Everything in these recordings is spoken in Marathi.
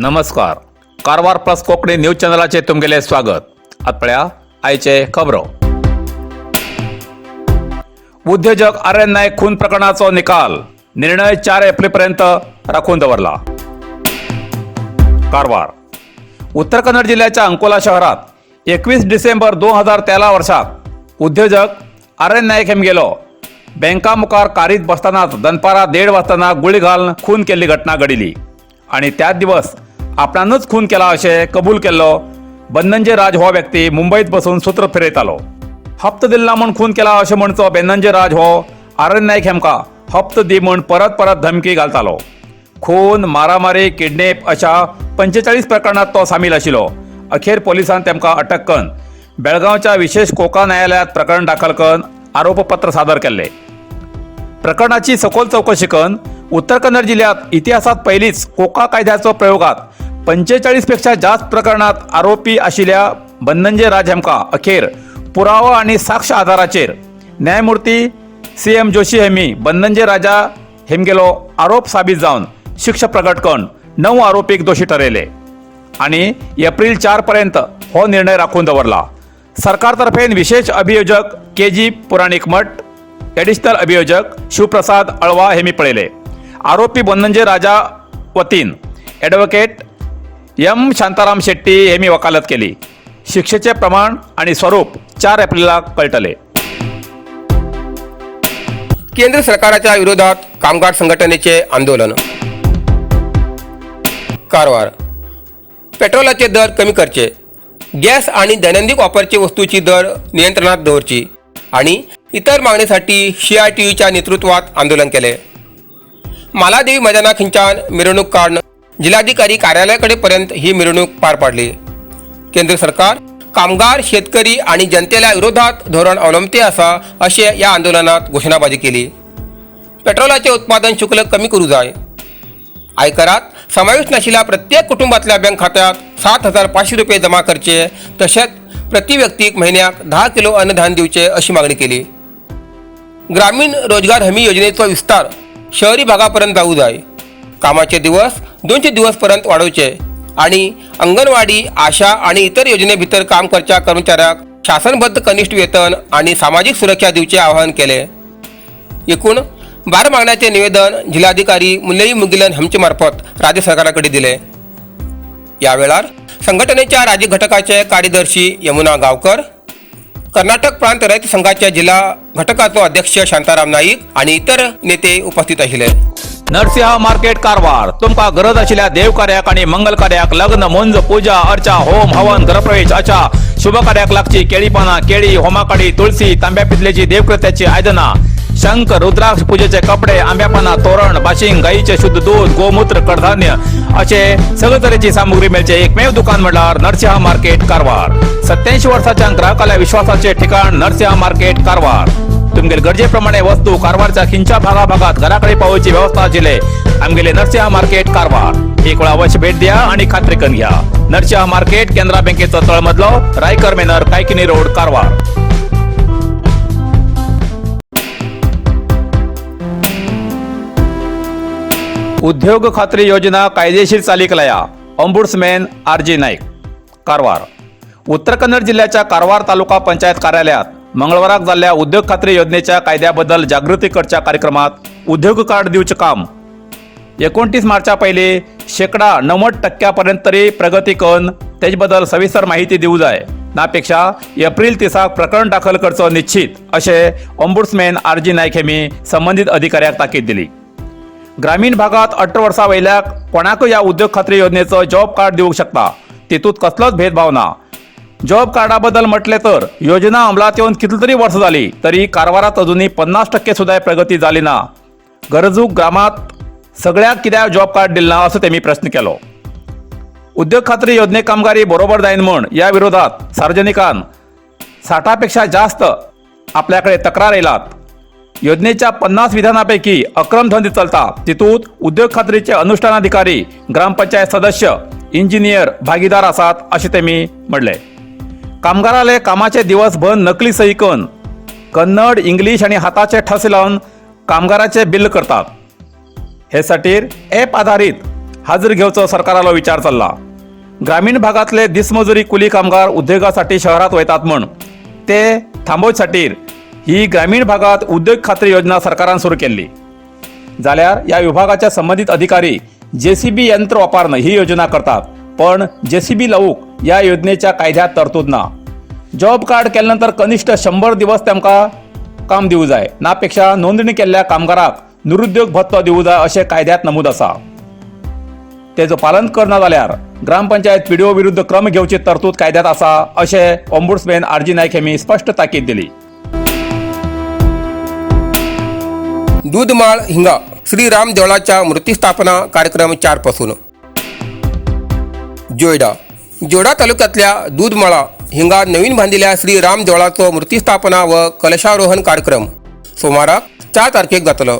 नमस्कार. कारवार प्लस कोकणी न्यूज चॅनलाचे तुमगेले स्वागत. आतपळ्या आयचे खबरो. उद्योजक आर्यन नाईक खून प्रकरणाचो निकाल निर्णय 4 एप्रिलपर्यंत राखून दवरला. कारवार. उत्तर कन्नड जिल्ह्याच्या अंकोला शहरात 21 डिसेंबर 2013 वर्षात उद्योजक आर्यन नाईक हेमगेलो बँका मुखार कारीत बसतानाच दनपारा 1:30 वाजताना गुळी घालून खून केल्ली घटना घडिली आणि त्याच दिवस आपणानच खून केला अशें कबूल केल्लो बन्नंजे राज हो व्यक्ती मुंबईत बसून सूत्र फिरयतालो. हप्तो दिल्ला म्हूण खून केला अशें म्हणचो बन्नंजे राज हो आर्यन नाईक हेमका हप्तो दी म्हूण परत परत धमकी घालतालो. खून, मारामारी, किडनॅप अशा 45 प्रकरणात तो सामील आशिल्लो. अखेर पोलिसांन तेमकां अटक करून बेळगांवच्या विशेष कोका न्यायालयात प्रकरण दाखल करून आरोपपत्र सादर केले. प्रकरणाची सखोल चौकशी करून उत्तर कन्नड जिल्ह्यात इतिहासात पहिलीच कोका कायद्याचो प्रयोगात 45 पेक्षा जास्त प्रकरणात आरोपी आशिल्ल्या बन्नंजे राज हेमका अखेर पुरावा आणि साक्ष आधाराचेर न्यायमूर्ती CM जोशी हेमी बन्नंजे राजा हेमगेलो आरोप साबीत जावन शिक्षा प्रकट करून 9 आरोपीक दोशी ठरयले आणि एप्रिल 4 पर्यंत हो निर्णय राखून दवरला. सरकारतर्फेन विशेष अभियोजक KG पुराणिक मठ, एडिशनल अभियोजक शिवप्रसाद अळवा हेमी पळयले. आरोपी बन्नंजे राजा वतीन ॲडव्होकेट M शांताराम शेट्टी हेमी वकालत केली. शिक्षेचे प्रमाण आणि स्वरूप 4 एप्रिलला कळटले. केंद्र सरकारच्या विरोधात कामगार संघटनेचे आंदोलन. कारवार. पेट्रोलाचे दर कमी करचे, गॅस आणि दैनंदिन वापरचे वस्तूची दर नियंत्रणात दवरची आणि इतर मागणीसाठी CITUच्या नेतृत्वात आंदोलन केले. मालादेवी मैदानाखिंच्यान मिरवणूक काढून जिल्हाधिकारी कार्यालयाकडे पर्यंत ही मिरवणूक पार पाडली. केंद्र सरकार कामगार, शेतकरी आणि जनतेला विरोधात धोरण अवलंबते असा असे या आंदोलनात घोषणाबाजी केली. पेट्रोलाचे उत्पादन शुल्क कमी करू जाय, आयकरात समावेश नसलेल्या प्रत्येक कुटुंबातल्या बँक खात्यात 7,500 रुपये जमा करचे, तसेच प्रति व्यक्तीक महिन्याक 10 किलो अन्नधान्य दिवचे अशी मागणी केली. ग्रामीण रोजगार हमी योजनेचा विस्तार शहरी भागापर्यंत जाऊ जाय, कामाचे दिवस 200 दिवसपर्यंत वाढवचे आणि अंगणवाडी, आशा आणि इतर योजने भितर काम करच्या कर्मचाऱ्याक शासनबद्ध कनिष्ठ वेतन आणि सामाजिक सुरक्षा दिवचे आवाहन केले. एकूण 12 मागण्याचे निवेदन जिल्हाधिकारी मुल्लई मुगिलन हेमचे मार्फत राज्य सरकाराकडे दिले. यावेळार संघटनेच्या राज्य घटकाचे कार्यदर्शी यमुना गावकर, कर्नाटक प्रांत रयत संघाच्या जिल्हा घटकाचो अध्यक्ष शांताराम नाईक आणि इतर नेते उपस्थित आशिल्ले. नरसिंह मार्केट कारवार. तुमका गरज आशिल्ल्या देव कार्याक आणि मंगल कार्याक, लग्न, मोंज, पूजा, अर्चा, होम, हवन, गृहप्रवेश अशा शुभ कार्याक लागची केळी पाना, केळी, होमाकाडी, तुळशी, तांब्या पितलेची देवकृत्याची आयदना, शंख, रुद्राक्ष पूजेचे कपडे, आंब्या पाना, तोरण, बाशिंग, गाईचे शुद्ध दूध, गोमूत्र, कडधान्य असे सगळे तरेची सामुग्री मेळचे एकमेव दुकान म्हणल्यार नरसिंह मार्केट कारवार. 87 वर्षाच्या ग्राहकाला विश्वासाचे ठिकाण नरसिंह मार्केट कारवार. तुमगेल गरजेप्रमाणे वस्तू कारवारच्या खिंच्या भागाभागात घराकडे पावोची व्यवस्था आशिल्ले आमगेले नरसिंह मार्केट कारवार. एक वेळा अवश्य भेट द्या आणि खात्री करून घ्या. नरसिंह मार्केट, केंद्रा बँकेचो तळमजलो, रायकर मेनर, कायकिनी रोड, कारवार. उद्योग खात्री योजना कायदेशीर चालीक लाया, ऑम्बुड्समॅन RG नाईक. कारवार. उत्तर कन्नड जिल्ह्याच्या कारवार तालुका पंचायत कार्यालयात मंगळवाराक जाल्ल्या उद्योग खात्री योजनेच्या कायद्याबद्दल जागृती करच्या कार्यक्रमात उद्योग कार्ड दिवचे काम 29 मार्चा पयलीं 90% तरी प्रगती करून तेज बद्दल सविस्तर माहिती दिवू जाय. नापेक्षा एप्रिल 30 प्रकरण दाखल करचो निश्चित अशें ऑम्बुड्समॅन RG नाईक हेमी संबंधित अधिकाऱ्याक ताकीद दिली. ग्रामीण भागात 18 वर्सां वयल्याक कोणाकय ह्या उद्योग खात्री योजनेचो जॉब कार्ड दिवंक शकता. तितूंत कसलोच भेदभाव ना. जॉब कार्डा बद्दल म्हटले तर योजना अंमलात येवन कितली तरी वर्सां जाली तरी कारवारात अजूनही 50% सुद्धा प्रगती जाली ना. गरजूक ग्रामात सगळ्याक कित्याक जॉब कार्ड दिलना असो तेमी प्रश्न केलो. उद्योग खात्री योजने कामगारी बरोबर जायन म्हूण ह्या विरोधात सार्वजनिकान 60 पेक्षा जास्त आपल्याकडे तक्रार येयलात. योजनेच्या 50 विधानापैकी अक्रम धंदे चलता. तितूंत उद्योग खात्रीचे अनुष्ठानाधिकारी, ग्रामपंचायत सदस्य, इंजिनियर भागीदार आसात अशें तेमी म्हणले. कामगाराले कामाचे दिवस बंद नकली सही करून कन्नड, इंग्लिश आणि हाताचे ठसे लावून कामगाराचे बिल करतात. हे साठीर ॲप आधारित हाजीर घेवचो सरकारालो विचार चल्ला. ग्रामीण भागातले दिसमजुरी कुली कामगार उद्योगासाठी शहरात वयतात म्हण ते थांबोवचे खातीर ही ग्रामीण भागात उद्योग खात्री योजना सरकारान सुरू केल्ली. जाल्यार ह्या विभागाच्या संबंधित अधिकारी JCB यंत्र वापरणं ही योजना करतात, पण JCB लावूक या योजनेच्या कायद्यात तरतूद ना. जॉब कार्ड केल्यानंतर कनिष्ठ 100 दिवस तांकां काम दिवं जाय, नापेक्षा नोंदणी केल्ल्या कामगाराक निरुद्योग भत्तो दिवं जाय अशें कायद्यात नमूद आसा. तेजो पालन करना जाल्यार ग्रामपंचायत PDO विरुद्ध क्रम घेवची तरतूद कायद्यात आसा अशें ऑम्बुड्समॅन RG नायक हेमी स्पश्ट ताकीद दिली. दूधमाळ हिंगा श्रीराम देवळाच्या मूर्तिस्थापना कार्यक्रम 4 पासून. जोयडा तालुक्यातल्या दूधमाळा हिंगा नवीन बांधिल्ल्या श्रीराम देवळाचो मूर्तिस्थापना व कलशारोहण कार्यक्रम सोमाराक 4 तारखेक जातलो.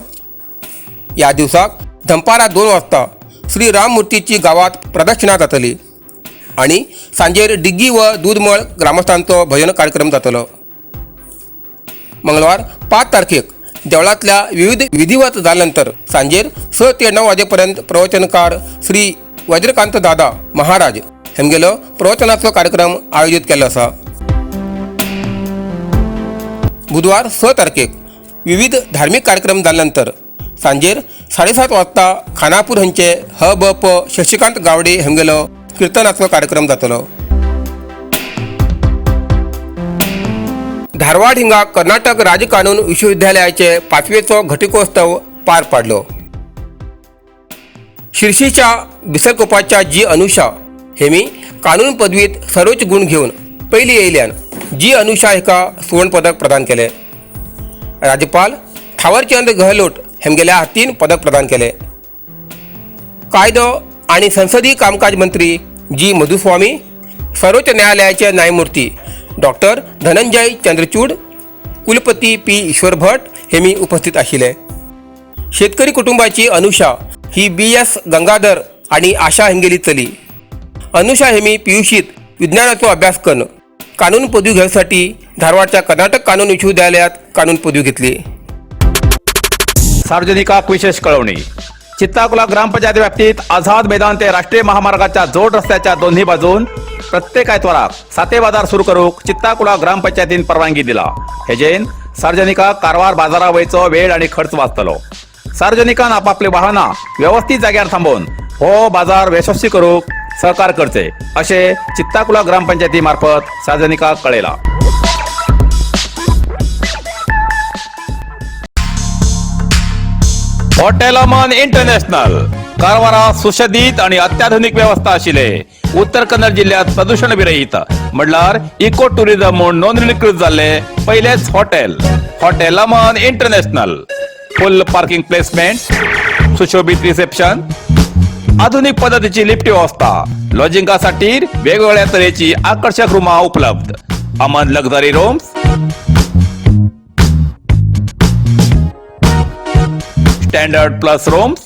ह्या दिवसाक दनपारां 2 वाजता श्रीराम मूर्तीची गावात प्रदक्षिणा जातली आणि सांजेर डिग्गी व दूधमळ ग्रामस्थांचो भजन कार्यक्रम जातलो. मंगळवार 5 तारखेक देवळातल्या विविध विधिवत जाल्यानंतर सांजेर 6 ते 9 वाजेपर्यंत प्रवचनकार श्री वज्रकांत दादा महाराज हेमगेलो प्रवचनाचो कार्यक्रम आयोजित केल्लो आसा. बुधवार 6 तारखेक विविध धार्मिक कार्यक्रम जाल्यानंतर सांजेर 7:30 वाजता खानापूर हांचे ह.ब.प. शशिकांत गावडे हेमगेलो कीर्तनाचो कार्यक्रम जातलो. धारवाड हिंगा कर्नाटक राजकानून विश्वविद्यालयाचे 5वेचो घटिकोत्सव पार पाडलो. शिर्शीच्या बिसरकोपाच्या जी अनुषा हेमी कानून पदवीत सर्वोच्च गुण घेऊन पयली येयल्यान जी अनुषा हेका सुवर्ण पदक प्रदान केले. राज्यपाल थावरचंद गहलोट हेमगेल्या हातीन पदक प्रदान केले. कायदो आणि संसदीय कामकाज मंत्री जी मधुस्वामी, सर्वोच्च न्यायालयाचे न्यायमूर्ती डॉक्टर धनंजय चंद्रचूड, कुलपती P. ईश्वर भट हेमी उपस्थित आशिल्ले. शेतकरी कुटुंबाची अनुषा ही BS गंगाधर आणि आशा हेमगेली चली. अनुषा हेमी पियुशीत विज्ञानाचो अभ्यास करून कानून पदवी घेवसाठी धारवाडच्या कर्नाटक कानून विश्वविद्यालयात कानून पदवी घेतली. सार्वजनिकाक विशेष कळवणी. चित्ताकुला ग्रामपंचायत व्याप्तीत आझाद मैदान ते राष्ट्रीय महामार्गाच्या जोड रस्त्याच्या दोन्ही बाजून प्रत्येक आयतवाराक साते बाजार सुरू करूक चित्ताकुला ग्रामपंचायतीन परवानगी दिला. हेजेन सार्वजनिकाक कारवार बाजारा वयचो वेळ आणि खर्च वाचतलो. सार्वजनिकान आपापली वाहनां व्यवस्थित जाग्यार थांबोवन हो बाजार यशस्वी करूक सहकार करचे अशें चित्ताकुला ग्रामपंचायती मार्फत सार्वजनिकाक कळयला. हॉटेल अमन इंटरनॅशनल कारवारात सुशोभित आणि अत्याधुनिक व्यवस्था आशिल्ले उत्तर कन्नड जिल्ह्यात प्रदूषण विरहित म्हणल्यार इको टुरिझम म्हणून नोंदणीकृत जाल्ले पहिलेच हॉटेल अमन इंटरनॅशनल. फुल पार्किंग प्लेसमेंट, सुशोभित रिसेप्शन, आधुनिक पद्धतीची लिफ्ट व्यवस्था, लॉजिंगासाठी वेगवेगळ्या तऱ्हेची आकर्षक रूमा उपलब्ध. Aman luxury rooms, standard plus rooms,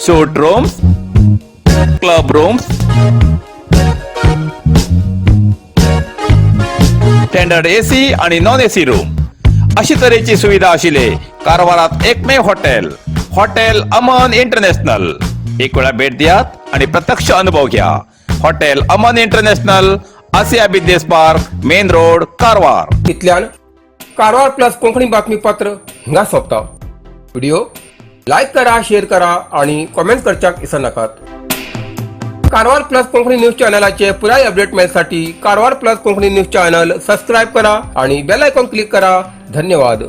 shoot rooms, club rooms, standard AC आणि नॉन AC रूम अशी तऱ्हेची सुविधा आशिल्ले कारवारात एकमेव हॉटेल अमन इंटरनॅशनल. एक वेळा भेट दियात आणि प्रत्यक्ष अनुभव घ्या. Hotel Aman international, Asia business park, main road, Karwar. इतल्यान कारवार प्लस कोंकणी बातमीपत्र हिंगा सोंपता. व्हिडिओ लाईक करा, शेअर करा आणि कॉमेंट करच्याक विसरू नकात. कारवार प्लस कोंकणी न्यूज चॅनलाचे पुराय अपडेट मेळसाठी Karwar plus Konkani news channel subscribe करा आणि बेल आयकॉन क्लिक करा. धन्यवाद.